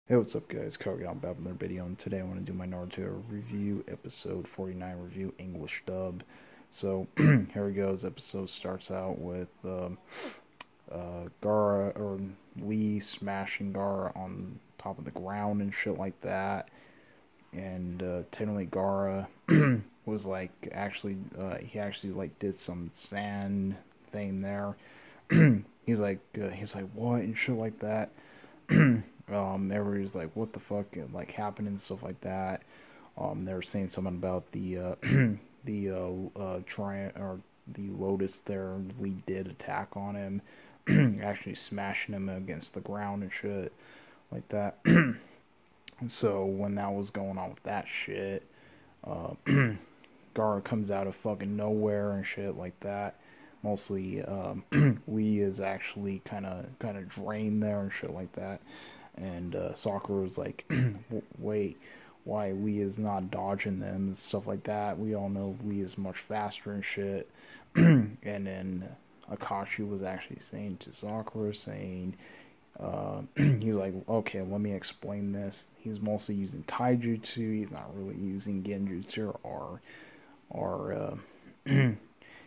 Hey, what's up, guys? Kogi, I'm back with another video, and today I want to do my Naruto review, episode 49 review, English dub. So, here it goes. Episode starts out with Gara, or Lee smashing Gara on top of the ground and shit like that. And technically, Gara was like, he actually like did some sand thing there. He's like, what? And shit like that. Everybody's like, what the fuck, like, happened and stuff like that. They were saying something about the or the Lotus there. Lee did attack on him, actually smashing him against the ground and shit like that. So when that was going on with that shit, uh, Gara comes out of fucking nowhere and shit like that. Mostly, Lee is actually kind of drained there and shit like that. And Sakura was like, wait, why Lee is not dodging them and stuff like that. We all know Lee is much faster and shit. And then Akashi was actually saying to Sakura, saying, he's like, okay, let me explain this. He's mostly using taijutsu. He's not really using genjutsu or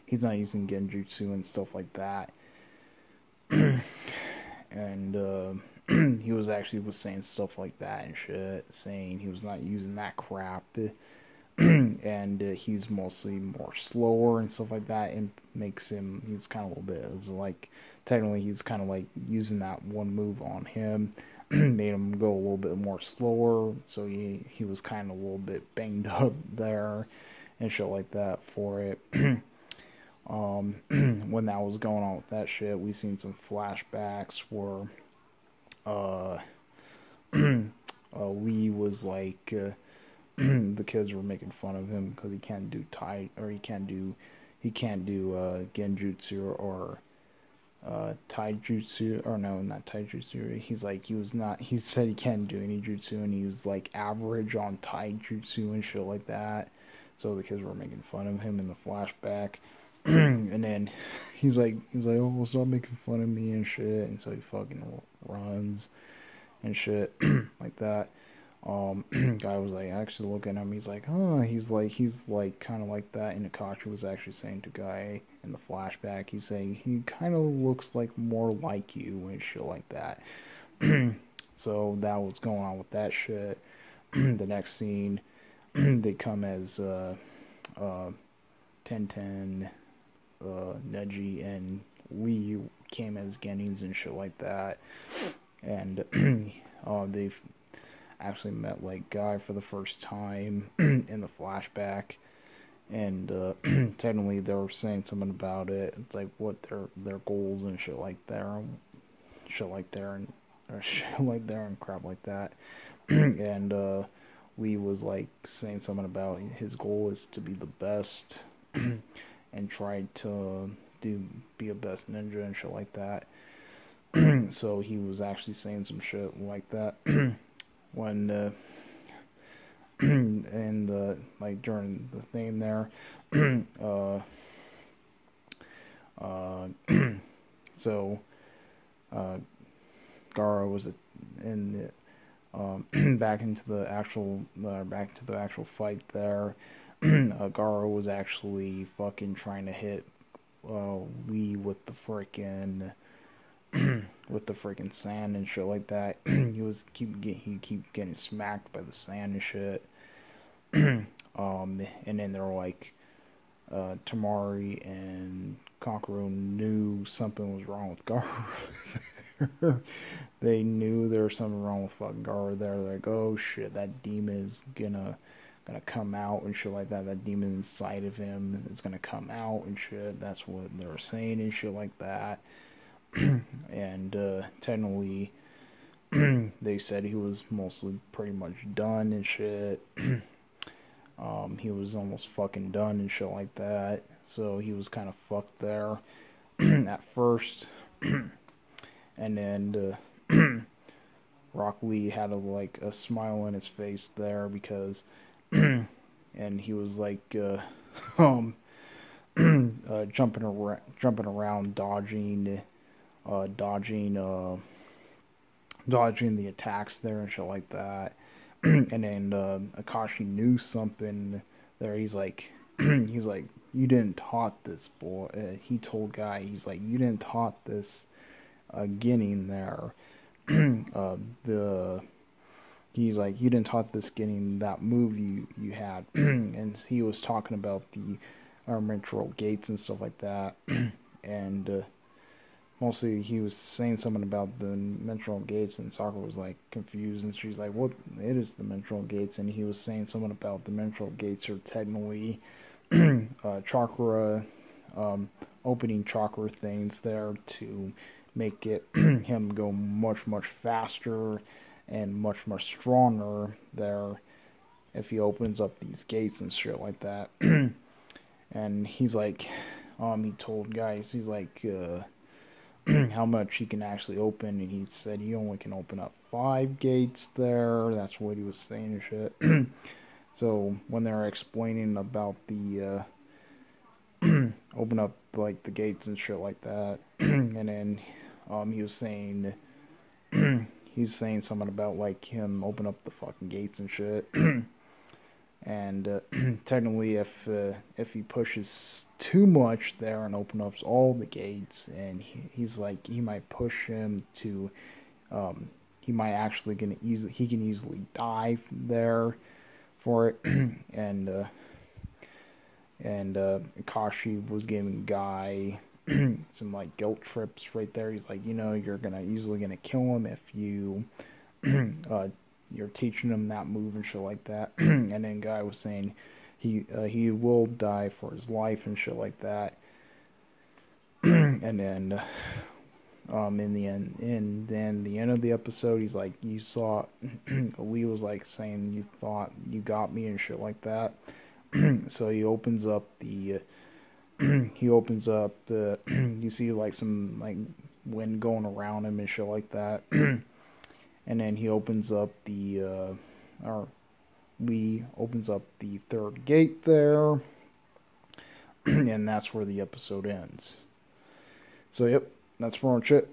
he's not using genjutsu and stuff like that. And he was saying stuff like that and shit, saying he was not using that crap. And he's mostly more slower and stuff like that, and he's kind of a little bit, it's like, technically he's kind of like using that one move on him, made him go a little bit more slower, so he was kind of a little bit banged up there and shit like that for it. When that was going on with that shit, we seen some flashbacks where uh, Lee was like, the kids were making fun of him because he can't do genjutsu or taijutsu, or no, not taijutsu. He said he can't do any jutsu, and he was like average on taijutsu and shit like that. So the kids were making fun of him in the flashback. And then he's like, oh, stop making fun of me and shit. And so he fucking runs and shit like that. Guy was like actually looking at him. He's like, huh? He's like kind of like that. And Akashi was actually saying to Guy in the flashback, he's saying he kind of looks like more like you and shit like that. So that was going on with that shit. The next scene, they come as Tenten, Neji, and Lee came as Gennings and shit like that. And they've actually met like Guy for the first time in the flashback, and technically they were saying something about it. It's like what their goals and shit like there, shit like there, and or shit like there and crap like that. And Lee was like saying something about his goal is to be the best and try to be a best ninja and shit like that. So he was actually saying some shit like that when and like during the thing there. uh, uh, so Gara was in back to the actual fight there. Gara was actually fucking trying to hit Lee with the freaking with the freaking sand and shit like that. He keep getting smacked by the sand and shit. And then they're like, Tamari and Kankuro knew something was wrong with Gara. They knew there was something wrong with fucking Gara there. They're like, oh shit, that demon is gonna come out and shit like that. That demon inside of him is gonna come out and shit. That's what they were saying and shit like that. And technically, they said he was mostly pretty much done and shit. He was almost fucking done and shit like that. So he was kind of fucked there at first. And then Rock Lee had a smile on his face there because, and he was like, jumping around, dodging dodging the attacks there and shit like that. And then Akashi knew something there. He's like, he's like, you didn't taught this boy. He told Guy, he's like, you didn't taught this getting there. The He's like, you didn't taught this getting that move you had, and he was talking about the mental gates and stuff like that, and mostly he was saying something about the mental gates, and Sakura was like confused, and she's like, what, it is the mental gates, and he was saying something about the mental gates are technically chakra, opening chakra things there to make it him go much faster and much stronger there if he opens up these gates and shit like that. And he's like, he told guys, he's like, how much he can actually open, and he said he only can open up 5 gates there. That's what he was saying and shit. So when they're explaining about the open up like the gates and shit like that, and then he was saying he's saying something about like him open up the fucking gates and shit. And technically, if he pushes too much there and opens up all the gates, and he's like, he might push him to, he might actually he can easily die there for it. And Akashi was giving Guy some like guilt trips right there. He's like, you know, you're easily gonna kill him if you you're teaching him that move and shit like that. And then Guy was saying he will die for his life and shit like that. And then in the end, and then the end of the episode, he's like, you saw Lee was like saying you thought you got me and shit like that. So he opens up the you see like some like wind going around him and shit like that. And then he opens up or Lee opens up the 3rd gate there. And that's where the episode ends. So yep, that's pretty much it.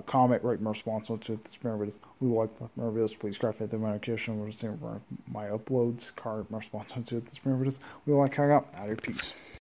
Comment, rate, and responsible to this videos. We like my videos. Please subscribe to the notification. We're seeing my uploads. Comment, responsible to this videos. We like hang out. Out of peace.